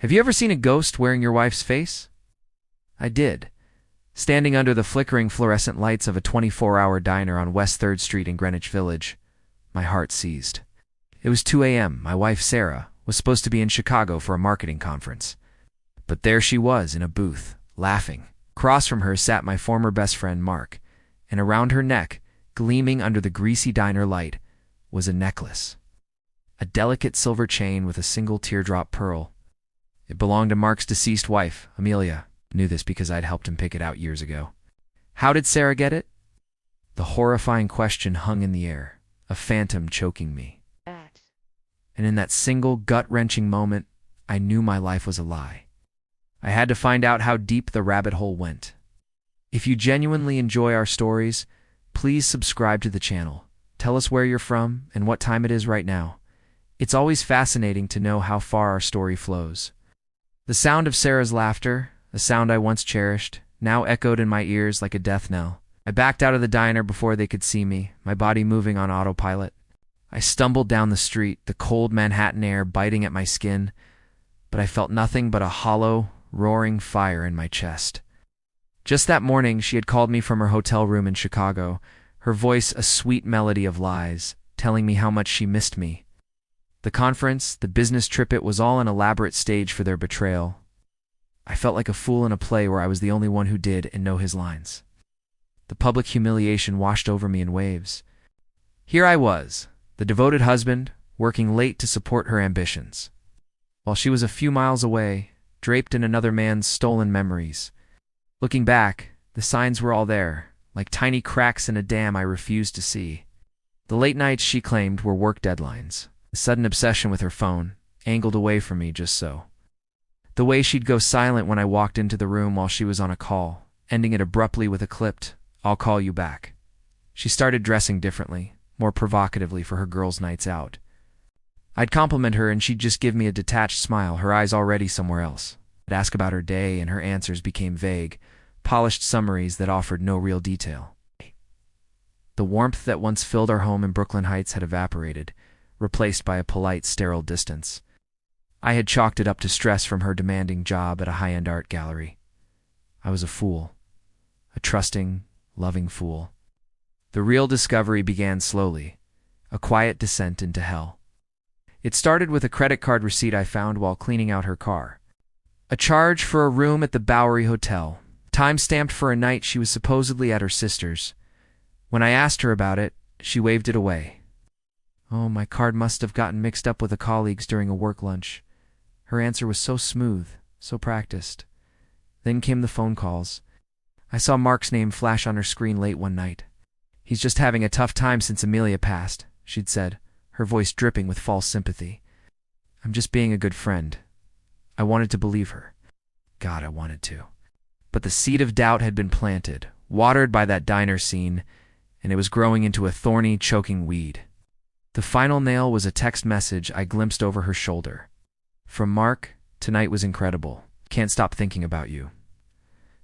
Have you ever seen a ghost wearing your wife's face? I did, standing under the flickering fluorescent lights of a 24-hour diner on West 3rd Street in Greenwich Village. My heart seized. It was 2 a.m. My wife, Sarah, was supposed to be in Chicago for a marketing conference. But there she was in a booth, laughing. Across from her sat my former best friend, Mark, and around her neck, gleaming under the greasy diner light, was a necklace. A delicate silver chain with a single teardrop pearl. It belonged to Mark's deceased wife, Amelia. I knew this because I'd helped him pick it out years ago. How did Sarah get it? The horrifying question hung in the air, a phantom choking me. And in that single gut-wrenching moment, I knew my life was a lie. I had to find out how deep the rabbit hole went. If you genuinely enjoy our stories, please subscribe to the channel. Tell us where you're from and what time it is right now. It's always fascinating to know how far our story flows. The sound of Sarah's laughter, a sound I once cherished, now echoed in my ears like a death knell. I backed out of the diner before they could see me, my body moving on autopilot. I stumbled down the street, the cold Manhattan air biting at my skin, but I felt nothing but a hollow, roaring fire in my chest. Just that morning, she had called me from her hotel room in Chicago, her voice a sweet melody of lies, telling me how much she missed me. The conference, the business trip, it was all an elaborate stage for their betrayal. I felt like a fool in a play where I was the only one who did and know his lines. The public humiliation washed over me in waves. Here I was, the devoted husband, working late to support her ambitions, while she was a few miles away, draped in another man's stolen memories. Looking back, the signs were all there, like tiny cracks in a dam I refused to see. The late nights, she claimed, were work deadlines, a sudden obsession with her phone, angled away from me just so. The way she'd go silent when I walked into the room while she was on a call, ending it abruptly with a clipped, "I'll call you back." She started dressing differently, more provocatively for her girls' nights out. I'd compliment her and she'd just give me a detached smile, her eyes already somewhere else. I'd ask about her day and her answers became vague, polished summaries that offered no real detail. The warmth that once filled our home in Brooklyn Heights had evaporated, replaced by a polite, sterile distance. I had chalked it up to stress from her demanding job at a high-end art gallery. I was a fool. A trusting, loving fool. The real discovery began slowly, a quiet descent into hell. It started with a credit card receipt I found while cleaning out her car. A charge for a room at the Bowery Hotel, time-stamped for a night she was supposedly at her sister's. When I asked her about it, she waved it away. Oh, my card must have gotten mixed up with a colleague's during a work lunch. Her answer was so smooth, so practiced. Then came the phone calls. I saw Mark's name flash on her screen late one night. "He's just having a tough time since Amelia passed," she'd said, her voice dripping with false sympathy. "I'm just being a good friend." I wanted to believe her. God, I wanted to. But the seed of doubt had been planted, watered by that diner scene, and it was growing into a thorny, choking weed. The final nail was a text message I glimpsed over her shoulder. From Mark, "Tonight was incredible. Can't stop thinking about you."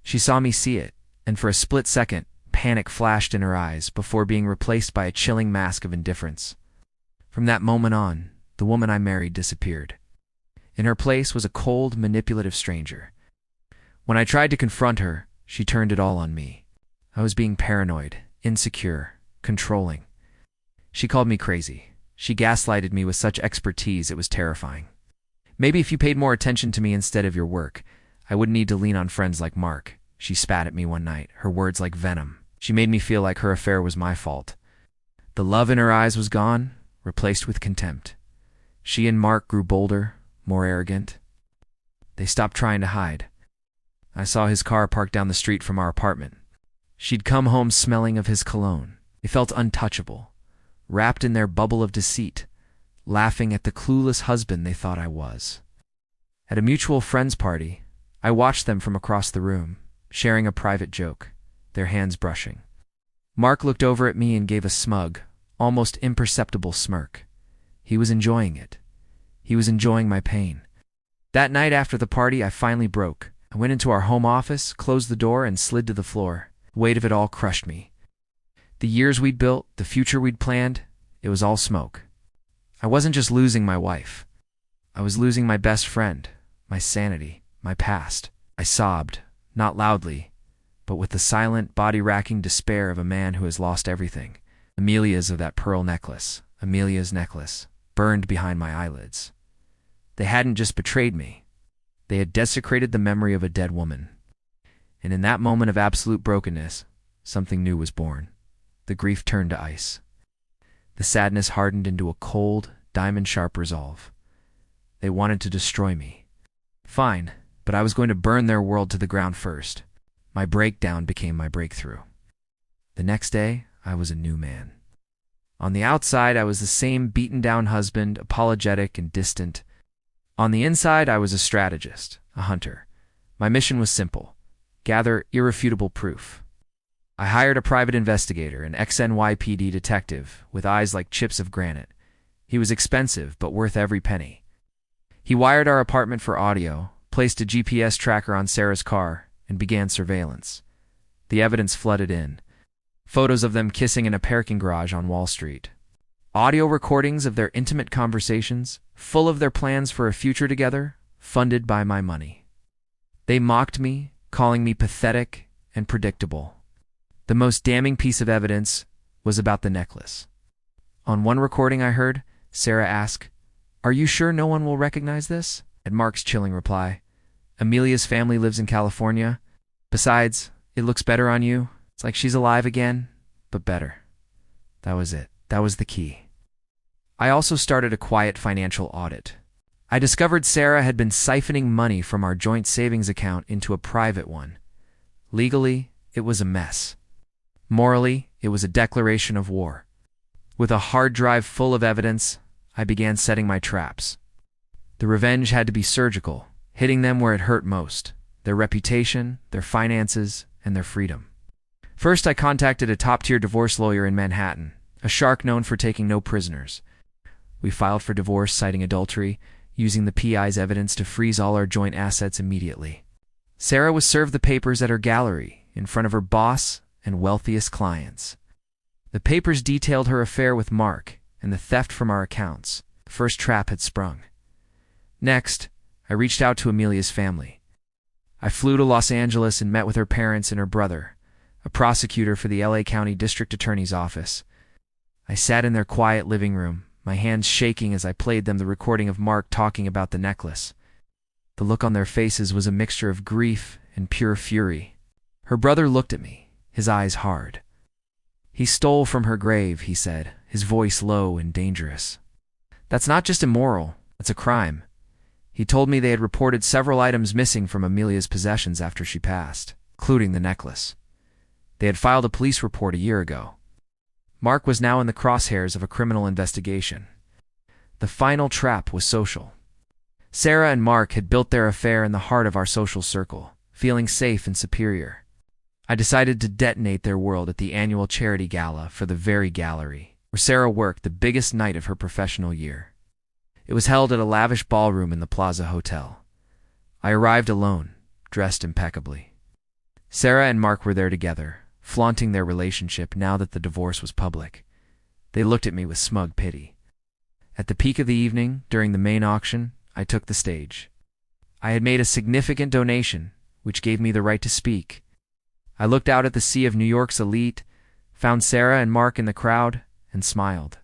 She saw me see it, and for a split second, panic flashed in her eyes before being replaced by a chilling mask of indifference. From that moment on, the woman I married disappeared. In her place was a cold, manipulative stranger. When I tried to confront her, she turned it all on me. I was being paranoid, insecure, controlling. She called me crazy. She gaslighted me with such expertise it was terrifying. "Maybe if you paid more attention to me instead of your work, I wouldn't need to lean on friends like Mark," she spat at me one night, her words like venom. She made me feel like her affair was my fault. The love in her eyes was gone, replaced with contempt. She and Mark grew bolder, more arrogant. They stopped trying to hide. I saw his car parked down the street from our apartment. She'd come home smelling of his cologne. They felt untouchable, wrapped in their bubble of deceit, laughing at the clueless husband they thought I was. At a mutual friend's party, I watched them from across the room, sharing a private joke, their hands brushing. Mark looked over at me and gave a smug, almost imperceptible smirk. He was enjoying it. He was enjoying my pain. That night after the party, I finally broke. I went into our home office, closed the door, and slid to the floor. The weight of it all crushed me. The years we'd built, the future we'd planned, it was all smoke. I wasn't just losing my wife. I was losing my best friend, my sanity, my past. I sobbed, not loudly, but with the silent, body-racking despair of a man who has lost everything. Amelia's of that pearl necklace, Amelia's necklace, burned behind my eyelids. They hadn't just betrayed me. They had desecrated the memory of a dead woman. And in that moment of absolute brokenness, something new was born. The grief turned to ice. The sadness hardened into a cold, diamond-sharp resolve. They wanted to destroy me. Fine, but I was going to burn their world to the ground first. My breakdown became my breakthrough. The next day, I was a new man. On the outside, I was the same beaten-down husband, apologetic and distant. On the inside, I was a strategist, a hunter. My mission was simple: gather irrefutable proof. I hired a private investigator, an ex-NYPD detective, with eyes like chips of granite. He was expensive, but worth every penny. He wired our apartment for audio, placed a GPS tracker on Sarah's car, and began surveillance. The evidence flooded in. Photos of them kissing in a parking garage on Wall Street. Audio recordings of their intimate conversations, full of their plans for a future together, funded by my money. They mocked me, calling me pathetic and predictable. The most damning piece of evidence was about the necklace. On one recording I heard Sarah ask, "Are you sure no one will recognize this?" And Mark's chilling reply, "Amelia's family lives in California. Besides, it looks better on you. It's like she's alive again, but better." That was it. That was the key. I also started a quiet financial audit. I discovered Sarah had been siphoning money from our joint savings account into a private one. Legally, it was a mess. Morally, it was a declaration of war. With a hard drive full of evidence, I began setting my traps. The revenge had to be surgical, hitting them where it hurt most: their reputation, their finances, and their freedom. First, I contacted a top-tier divorce lawyer in Manhattan, a shark known for taking no prisoners. We filed for divorce citing adultery, using the PI's evidence to freeze all our joint assets immediately. Sarah was served the papers at her gallery, in front of her boss and wealthiest clients. The papers detailed her affair with Mark and the theft from our accounts. The first trap had sprung. Next, I reached out to Amelia's family. I flew to Los Angeles and met with her parents and her brother, a prosecutor for the LA County District Attorney's Office. I sat in their quiet living room, my hands shaking as I played them the recording of Mark talking about the necklace. The look on their faces was a mixture of grief and pure fury. Her brother looked at me, his eyes hard. "He stole from her grave," he said, his voice low and dangerous. "That's not just immoral, it's a crime." He told me they had reported several items missing from Amelia's possessions after she passed, including the necklace. They had filed a police report a year ago. Mark was now in the crosshairs of a criminal investigation. The final trap was social. Sarah and Mark had built their affair in the heart of our social circle, feeling safe and superior. I decided to detonate their world at the annual charity gala for the very gallery, where Sarah worked the biggest night of her professional year. It was held at a lavish ballroom in the Plaza Hotel. I arrived alone, dressed impeccably. Sarah and Mark were there together, flaunting their relationship now that the divorce was public. They looked at me with smug pity. At the peak of the evening, during the main auction, I took the stage. I had made a significant donation, which gave me the right to speak. I looked out at the sea of New York's elite, found Sarah and Mark in the crowd, and smiled.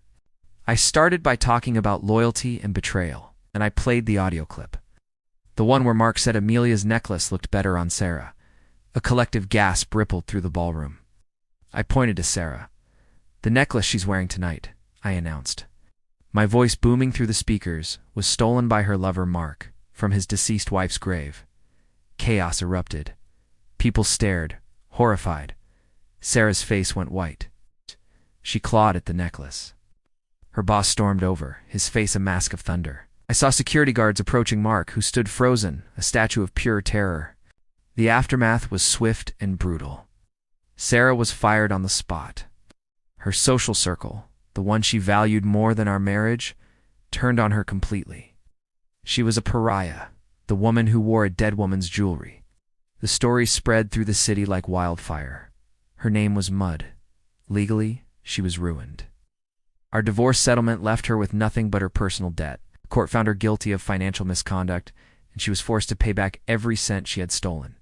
I started by talking about loyalty and betrayal, and I played the audio clip. The one where Mark said Amelia's necklace looked better on Sarah. A collective gasp rippled through the ballroom. I pointed to Sarah. "The necklace she's wearing tonight," I announced. My voice booming through the speakers was stolen by her lover Mark from his deceased wife's grave. Chaos erupted. People stared, horrified. Sarah's face went white. She clawed at the necklace. Her boss stormed over, his face a mask of thunder. I saw security guards approaching Mark, who stood frozen, a statue of pure terror. The aftermath was swift and brutal. Sarah was fired on the spot. Her social circle, the one she valued more than our marriage, turned on her completely. She was a pariah, the woman who wore a dead woman's jewelry. The story spread through the city like wildfire. Her name was Mud. Legally, she was ruined. Our divorce settlement left her with nothing but her personal debt. The court found her guilty of financial misconduct, and she was forced to pay back every cent she had stolen.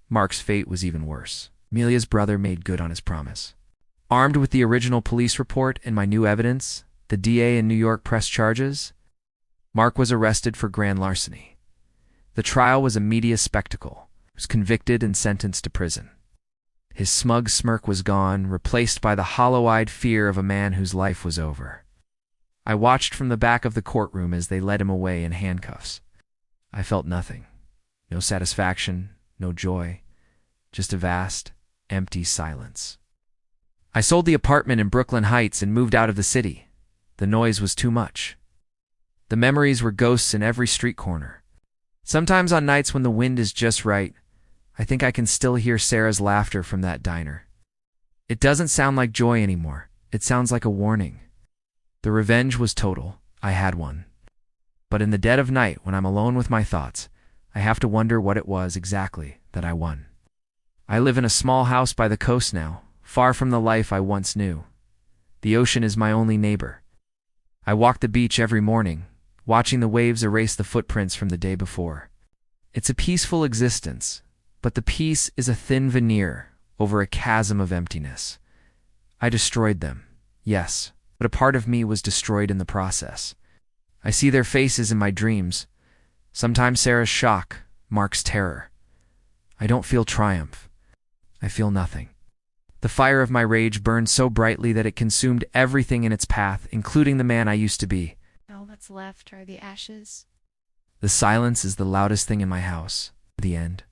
Mark's fate was even worse. Amelia's brother made good on his promise. Armed with the original police report and my new evidence, the DA in New York pressed charges. Mark was arrested for grand larceny. The trial was a media spectacle. He was convicted and sentenced to prison. His smug smirk was gone, replaced by the hollow-eyed fear of a man whose life was over. I watched from the back of the courtroom as they led him away in handcuffs. I felt nothing. No satisfaction, no joy, just a vast, empty silence. I sold the apartment in Brooklyn Heights and moved out of the city. The noise was too much. The memories were ghosts in every street corner. Sometimes on nights when the wind is just right, I think I can still hear Sarah's laughter from that diner. It doesn't sound like joy anymore. It sounds like a warning. The revenge was total. I had one. But in the dead of night, when I'm alone with my thoughts, I have to wonder what it was exactly that I won. I live in a small house by the coast now, far from the life I once knew. The ocean is my only neighbor. I walk the beach every morning, watching the waves erase the footprints from the day before. It's a peaceful existence, but the peace is a thin veneer over a chasm of emptiness. I destroyed them, yes, but a part of me was destroyed in the process. I see their faces in my dreams. Sometimes Sarah's shock, Mark's terror. I don't feel triumph. I feel nothing. The fire of my rage burned so brightly that it consumed everything in its path, including the man I used to be. All that's left are the ashes. The silence is the loudest thing in my house. The end.